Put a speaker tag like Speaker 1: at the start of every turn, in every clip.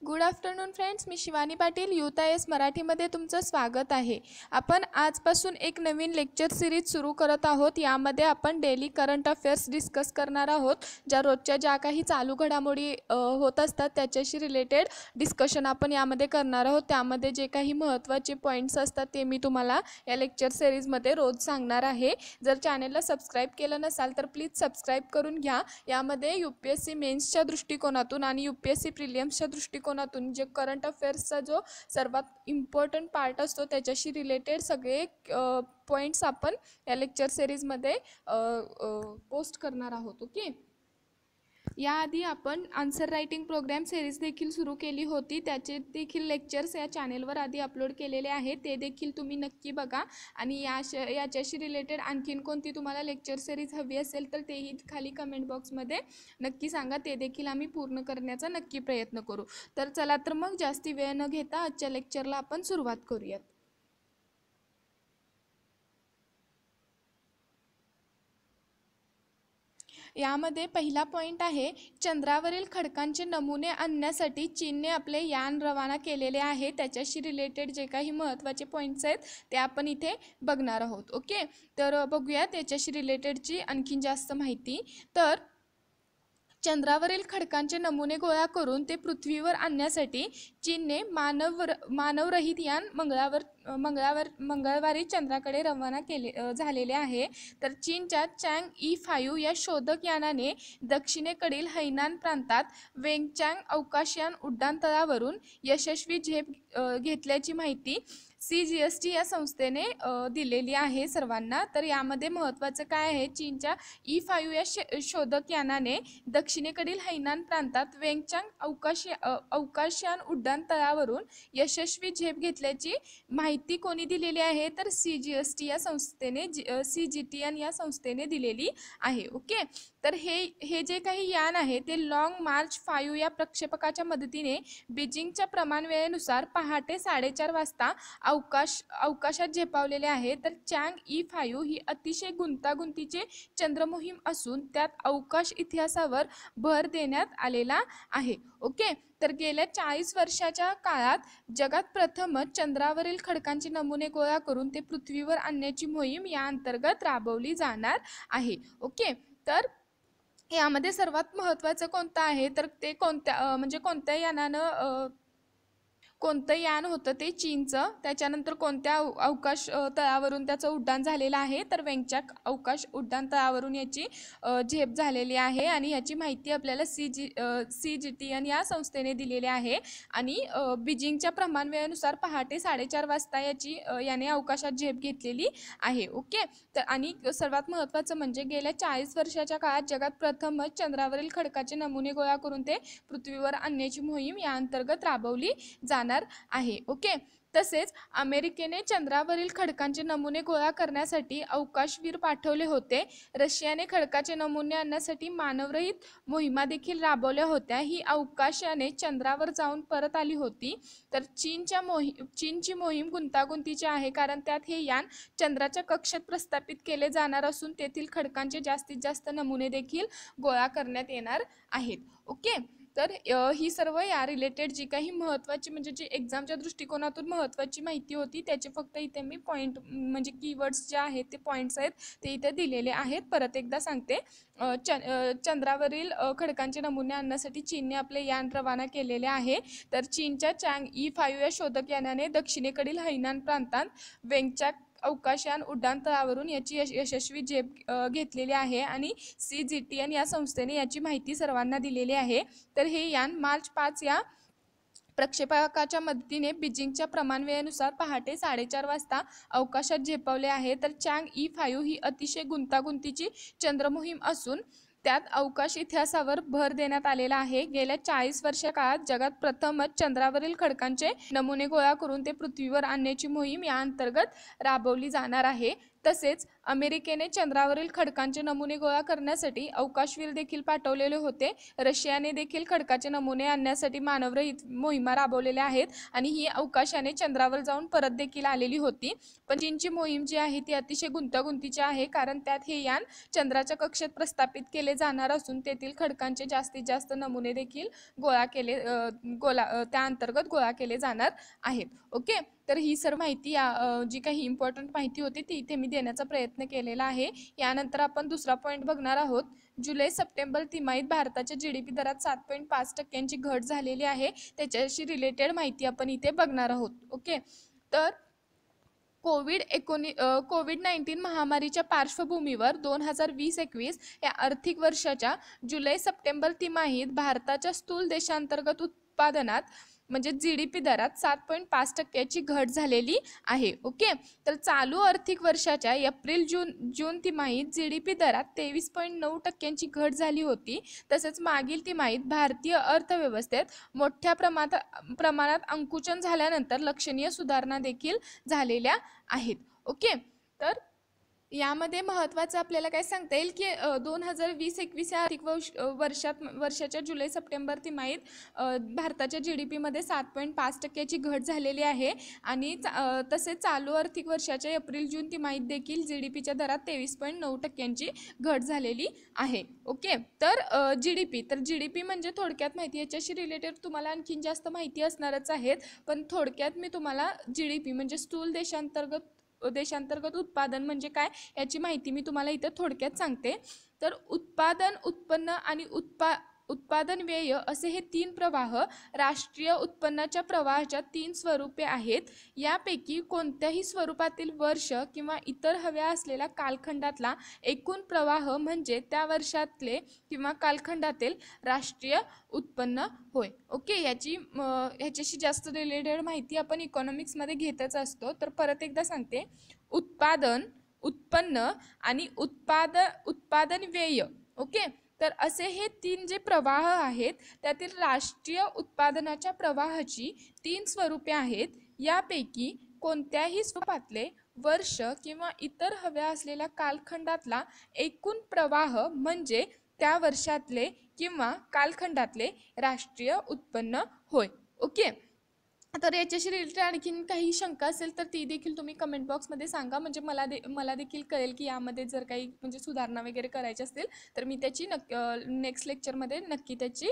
Speaker 1: Good afternoon friends, मी Shivani Patil UTIS मराठीमध्ये तुमचं स्वागत आहे। आपण आजपासून एक नवीन लेक्चर सिरीज सुरू करत आहोत। यामध्ये आपण डेली करंट अफेअर्स डिस्कस करणार आहोत। ज्या रोजच्या ज्या काही चालू घडामोडी होत असतात त्याच्याशी रिलेटेड डिस्कशन आपण यामध्ये करणार आहोत। त्यामध्ये जे काही महत्त्वाचे पॉइंट्स असतात ते मी तुम्हाला या लेक्चर सिरीजमध्ये रोज सांगणार आहे। जर चॅनलला सबस्क्राइब केलं नसाल तर प्लीज सबस्क्राइब करून घ्या। यामध्ये UPSC मेन्सच्या दृष्टिकोनातून आणि UPSC प्रिलिम्सच्या दृष्टिकोनातून जे करंट अफेअर्सचा जो सर्वात इम्पॉर्टंट पार्ट असतो त्याच्याशी रिलेटेड सगळे पॉइंट्स आपण या लेक्चर सिरीजमध्ये पोस्ट करणार आहोत। ओके, याआधी आपण आन्सर रायटिंग प्रोग्राम सिरीज देखील सुरू केली होती। त्याचे देखील लेक्चर्स या चॅनेलवर आधी अपलोड केलेले आहेत, ते देखील तुम्ही नक्की बघा। आणि याच्याशी रिलेटेड आणखीन कोणती तुम्हाला लेक्चर सिरीज हवी असेल तर तेही खाली कमेंट बॉक्समध्ये नक्की सांगा, ते देखील आम्ही पूर्ण करण्याचा नक्की प्रयत्न करू। तर चला तर मग जास्ती वेळ न घेता आजच्या लेक्चरला आपण सुरुवात करूयात। यामध्ये पहिला पॉइंट आहे, चंद्रावरील खडकांचे नमुने आणण्यासाठी चीनने आपले यान रवाना केलेले आहे। त्याच्याशी रिलेटेड जे काही महत्त्वाचे पॉइंट्स आहेत ते आपण इथे बघणार आहोत। ओके, तर बघूया त्याच्याशी रिलेटेडची आणखीन जास्त माहिती। तर चंद्रावरील खडकांचे नमुने गोळा करून ते पृथ्वीवर आणण्यासाठी चीनने मानवरहित यान मंगळवारी चंद्राकडे रवाना झालेले आहे। तर चीनच्या चँग-ई-5 या शोधक यानाने दक्षिणेकडील हैनान प्रांतात वेंगचँग अवकाशयान उड्डाणतळावरून यशस्वी झेप घेतल्याची माहिती CGST या संस्थेने दिलेली आहे सर्वांना। तर यामध्ये महत्त्वाचं काय आहे, चीनच्या E5 या शोधक यानाने दक्षिणेकडील हैनान प्रांतात वेंगचँग अवकाशयान उड्डाणतळावरून यशस्वी झेप घेतल्याची माहिती कोणी दिलेली आहे, तर CGST या संस्थेने CGTN या संस्थेने दिलेली आहे। ओके, तर हे जे काही यान आहे ते लॉंग मार्च 5 या प्रक्षेपकाच्या मदतीने बीजिंगच्या प्रमाण वेळेनुसार पहाटे 4:30 वाजता अवकाशात झेपावलेले आहे। तर चँग-ई-5 ही अतिशय गुंतागुंतीची चंद्रमोहीम असून त्यात अवकाश इतिहासावर भर देण्यात आलेला आहे। ओके, तर गेल्या 40 वर्षाच्या काळात जगात प्रथमच चंद्रावरील खडकांचे नमुने गोळा करून ते पृथ्वीवर आणण्याची मोहीम या अंतर्गत राबवली जाणार आहे। ओके, तर यामध्ये सर्वात महत्त्वाचं कोणतं आहे, तर ते कोणत्या यानानं कोणतं यान होतं ते चीनचं, त्याच्यानंतर कोणत्या अवकाश तळावरून त्याचं उड्डाण झालेलं आहे, तर वेंगचँग अवकाश उड्डाण तळावरून याची झेप झालेली आहे। आणि याची माहिती आपल्याला CGTN या संस्थेने दिलेली आहे। आणि बीजिंगच्या प्रमाण वेळेनुसार पहाटे 4:30 वाजता याने अवकाशात झेप घेतलेली आहे। ओके, तर आणि सर्वात महत्त्वाचं म्हणजे गेल्या 40 वर्षाच्या काळात जगात प्रथमच चंद्रावरील खडकाचे नमुने गोळा करून ते पृथ्वीवर आणण्याची मोहीम या अंतर्गत राबवली जाणार आहे। ओके, तसेच अमेरिकेने चंद्रावरील खडकांचे नमुने गोळा करण्यासाठी अवकाशवीर पाठवले होते। रशियाने खडकाचे नमुने आणण्यासाठी मानवरहित मोहिमा देखील राबवल्या होत्या। ही अवकाशयाने चंद्रावर जाऊन परत आली होती। तर चीनची मोहीम गुंतागुंतीची आहे, कारण त्यात हे यान चंद्राच्या कक्षेत प्रस्थापित केले जाणार असून तेथील खडकांचे जास्तीत जास्त नमुने देखील गोळा करण्यात येणार आहेत। ओके, तर ही सर्व या रिलेटेड जी काही महत्त्वाची म्हणजे जी एक्झामच्या दृष्टिकोनातून महत्त्वाची माहिती होती त्याचे फक्त इथे मी पॉईंट म्हणजे कीवर्ड्स जे आहेत ते पॉईंट्स आहेत ते इथे दिलेले आहेत। परत एकदा सांगते, चंद्रावरील खडकांचे नमुने आणण्यासाठी चीनने आपले यान रवाना केलेले आहे। तर चीनच्या चँग-ई-5 या शोधक यानाने दक्षिणेकडील हैनान प्रांतात वेंगचँग अवकाशयान उड्डाणतळावरून याची यशस्वी झेप घेतलेली आहे। आणि CGTN या संस्थेने याची माहिती सर्वांना दिलेली आहे। तर हे यान मार्च 5 या प्रक्षेपकाच्या मदतीने बीजिंगच्या प्रमाण वेळेनुसार पहाटे 4:30 वाजता अवकाशात झेपावले आहे। तर चँग-ई-5 ही अतिशय गुंतागुंतीची चंद्रमोहीम असून त्यात अवकाश इतिहासावर भर देण्यात आलेला आहे। गेल्या 40 वर्षा काळात जगात प्रथमच चंद्रावरील खडकांचे नमुने गोळा करून ते पृथ्वीवर आणण्याची मोहीम या अंतर्गत राबवली जाणार आहे। तसेच अमेरिकेने चंद्रावरील खडकांचे नमुने गोळा करण्यासाठी अवकाशवीर देखील पाठवलेले होते. रशियाने देखील खडकाचे नमुने आणण्यासाठी मानवरहित मोहिमा राबवलेल्या आहेत आणि ही अवकाशाने चंद्रावर जाऊन परत देखील आलेली होती. पण चीनची मोहीम जी आहे ती अतिशय गुंतागुंतीची आहे, कारण त्यात हे यान चंद्राच्या कक्षेत प्रस्थापित केले जाणार असून तेथील खडकांचे जास्तीत जास्त नमुने देखील त्या अंतर्गत गोळा केले जाणार आहेत. ओके, तर ही सर्व माहिती जी काही इम्पॉर्टंट माहिती होती ती इथे मी देण्याचा प्रयत्न केलेला आहे. यानंतर आपण दुसरा पॉईंट बघणार आहोत. जुलै सप्टेंबर तिमाहीत भारताच्या GDP दरात 7.5% घट झालेली आहे. त्याच्याशी रिलेटेड माहिती आपण इथे बघणार आहोत. ओके, तर कोविड-19 महामारीच्या पार्श्वभूमीवर 2020-21 या आर्थिक वर्षाच्या जुलै सप्टेंबर तिमाहीत भारताच्या स्थूल देशांतर्गत उत्पादनात म्हणजे GDP दरात 7.5% घट झालेली आहे. ओके, तर चालू आर्थिक वर्षाच्या एप्रिल जून तिमाहीत GDP दरात 23.9% घट झाली होती. तसेच मागील तिमाहीत भारतीय अर्थव्यवस्थेत मोठ्या प्रमाणात अंकुचन झाल्यानंतर लक्षणीय सुधारणा देखील झालेल्या आहेत. ओके, तर यामध्ये महत्त्वाचं आपल्याला काय सांगता येईल की 2020-21 या आर्थिक वर्षाच्या जुलै सप्टेंबर तिमाहीत भारताच्या GDP मध्ये 7.5% घट झालेली आहे आणि तसेच चालू आर्थिक वर्षाच्या एप्रिल जून तिमाहीत देखील GDPच्या दरात 23.9% घट झालेली आहे. ओके, तर GDP म्हणजे थोडक्यात माहिती, याच्याशी रिलेटेड तुम्हाला आणखीन जास्त माहिती असणारच आहेत, पण थोडक्यात मी तुम्हाला GDP म्हणजे स्थूल देशांतर्गत उत्पादन म्हणजे काय याची माहिती मी तुम्हाला इथे थोडक्यात सांगते. तर उत्पादन, उत्पन्न आणि उत्पादन व्यय असे हे 3 प्रवाह राष्ट्रीय उत्पन्नाच्या प्रवाहाच्या 3 स्वरूपे आहेत. यापैकी कोणत्याही स्वरूपातील वर्ष किंवा इतर हव्या असलेल्या कालखंडातला एकूण प्रवाह म्हणजे त्या वर्षातले किंवा कालखंडातील राष्ट्रीय उत्पन्न होय. ओके, ह्याच्याशी जास्त रिलेटेड माहिती आपण इकॉनॉमिक्समध्ये घेतच असतो. तर परत एकदा सांगते, उत्पादन, उत्पन्न आणि उत्पादन व्यय. ओके, तर असे हे 3 जे प्रवाह आहेत त्यातील राष्ट्रीय उत्पादनाच्या प्रवाहाची 3 स्वरूपे आहेत. यापैकी कोणत्याही स्वरूपातले वर्ष किंवा इतर हव्या असलेल्या कालखंडातला एकूण प्रवाह म्हणजे त्या वर्षातले किंवा कालखंडातले राष्ट्रीय उत्पन्न होय. ओके, तर याच्याशी रिलेटेड आणखीन काही शंका असेल तर ती देखील तुम्ही कमेंट बॉक्समध्ये सांगा, म्हणजे मला देखील कळेल की यामध्ये जर काही म्हणजे सुधारणा वगैरे करायची असतील तर मी त्याची नेक्स्ट लेक्चरमध्ये नक्की त्याची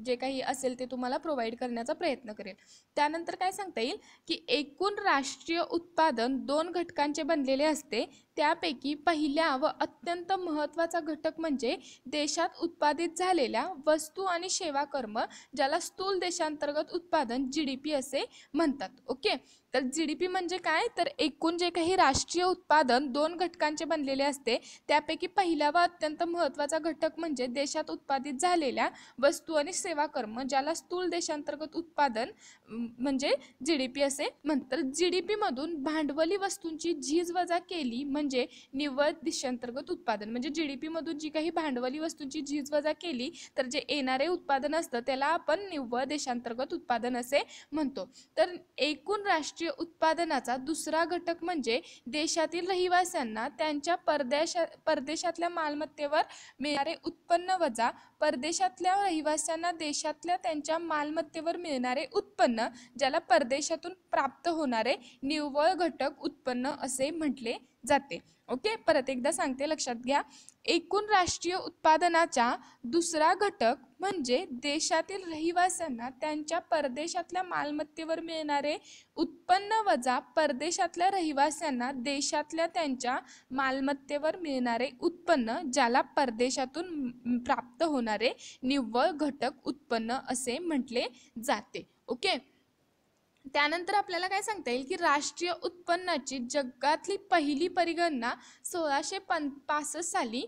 Speaker 1: जे काही असेल ते तुम्हाला प्रोव्हाइड करण्याचा प्रयत्न करेल. त्यानंतर काय सांगता येईल की एकूण राष्ट्रीय उत्पादन 2 घटकांचे बनलेले असते. त्यापैकी पहिल्या व अत्यंत महत्त्वाचा घटक म्हणजे देशात उत्पादित झालेल्या वस्तू आणि सेवा कर्म, ज्याला स्थूल देशांतर्गत उत्पादन GDP असे म्हणतात. ओके, तर GDP म्हणजे काय, तर एकूण जे काही राष्ट्रीय उत्पादन 2 घटकांचे बनलेले असते. त्यापैकी पहिला व अत्यंत महत्त्वाचा घटक म्हणजे देशात उत्पादित झालेल्या वस्तू आणि सेवा कर्म, ज्याला स्थूल देशांतर्गत उत्पादन म्हणजे GDP असे म्हणतात. GDP मधून भांडवली वस्तूंची झीज वजा केली म्हणजे निव्वळ देशांतर्गत उत्पादन. म्हणजे GDP मधून जी काही भांडवली वस्तूंची झीज वजा केली तर जे येणारे उत्पादन असतं त्याला आपण निव्वळ देशांतर्गत उत्पादन असे म्हणतो. तर एकूण राष्ट्रीय उत्पादनाचा दुसरा घटक म्हणजे देशातील रहिवाशांना त्यांच्या परदेशातल्या मालमत्तेवर मिळणारे उत्पन्न वजा परदेशातल्या रहिवाशांना देशातल्या त्यांच्या मालमत्तेवर मिळणारे उत्पन्न, ज्याला परदेशातून प्राप्त होणारे निव्वळ घटक उत्पन्न असे म्हटले जाते. ओके, परत एकदा सांगते, लक्षात घ्या. एकूण राष्ट्रीय उत्पादनाचा दुसरा घटक म्हणजे देशातील रहिवाशांना त्यांच्या परदेशातल्या मालमत्तेवर मिळणारे उत्पन्न वजा परदेशातल्या रहिवाशांना देशातल्या त्यांच्या मालमत्तेवर मिळणारे उत्पन्न, ज्याला परदेशातून प्राप्त होणारे निव्वळ घटक उत्पन्न असे म्हटले जाते. ओके, त्यानंतर आपल्याला काय सांगता येईल की राष्ट्रीय उत्पन्नाची जगातली पहिली परिगणना 1665 साली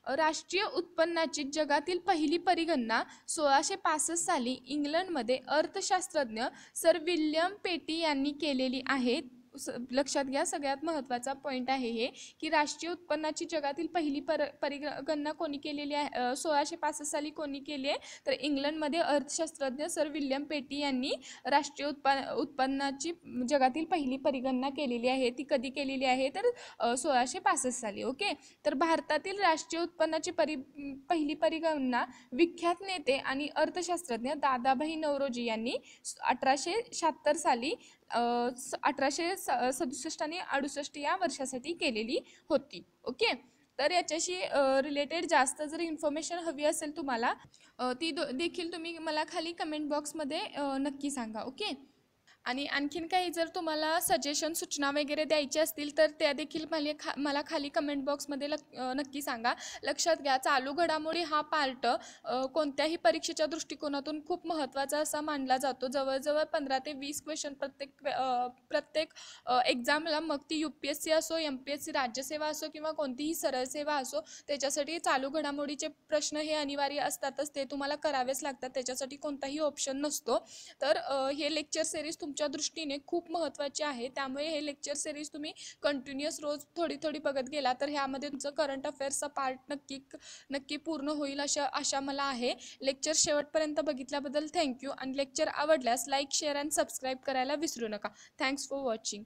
Speaker 1: राष्ट्रीय उत्पन्नाची जगातील पहिली परिगणना 1665 साली इंग्लंडमध्ये अर्थशास्त्रज्ञ सर विल्यम पेटी यांनी केलेली आहे. लक्षात घ्या, सगळ्यात महत्त्वाचा पॉईंट आहे हे, की राष्ट्रीय उत्पन्नाची जगातील पहिली परिगणना कोणी केलेली आहे? 1665 साली कोणी केली आहे? तर इंग्लंडमध्ये अर्थशास्त्रज्ञ सर विल्यम पेटी यांनी राष्ट्रीय उत्पन्नाची जगातील पहिली परिगणना केलेली आहे. ती कधी केलेली आहे? तर 1665 साली. ओके. तर भारतातील राष्ट्रीय उत्पन्नाची पहिली परिगणना विख्यात नेते आणि अर्थशास्त्रज्ञ दादाभाई नौरोजी यांनी 1876 साली 1867 आणि 68 या वर्षासाठी केलेली होती. ओके. तर याच्याशी रिलेटेड जास्त जर इन्फॉर्मेशन हवी असेल तुम्हाला, ती देखील तुम्ही मला खाली कमेंट बॉक्समध्ये नक्की सांगा. ओके. आणि आणखीन काही जर तुम्हाला सजेशन, सूचना वगैरे द्यायची असतील तर त्या देखील मला खाली कमेंट बॉक्समध्ये नक्की सांगा. लक्षात घ्या, चालू घडामोडी हा पार्ट कोणत्याही परीक्षेच्या दृष्टिकोनातून खूप महत्त्वाचा असा मानला जातो. जवळजवळ 15 ते 20 क्वेश्चन प्रत्येक एक्झामला, मग ती UPSC असो, MPSC, राज्यसेवा असो किंवा कोणतीही सरळ सेवा असो, त्याच्यासाठी चालू घडामोडीचे प्रश्न हे अनिवार्य असतातच. ते तुम्हाला करावेच लागतात, त्याच्यासाठी कोणताही ऑप्शन नसतो. तर हे लेक्चर सिरीज तुमच्या दृष्टीने खूप महत्त्वाचे आहे. त्यामुळे हे लेक्चर सिरीज तुम्ही कंटिन्युअस रोज थोडी थोडी बघत गेला तर ह्यामध्ये तुमचं करंट अफेअर्सचा पार्ट नक्की पूर्ण होईल अशा आशा मला आहे. लेक्चर शेवटपर्यंत बघितल्याबद्दल थँक्यू. आणि लेक्चर आवडल्यास लाईक, शेअर अँड सबस्क्राईब करायला विसरू नका. Thanks for watching.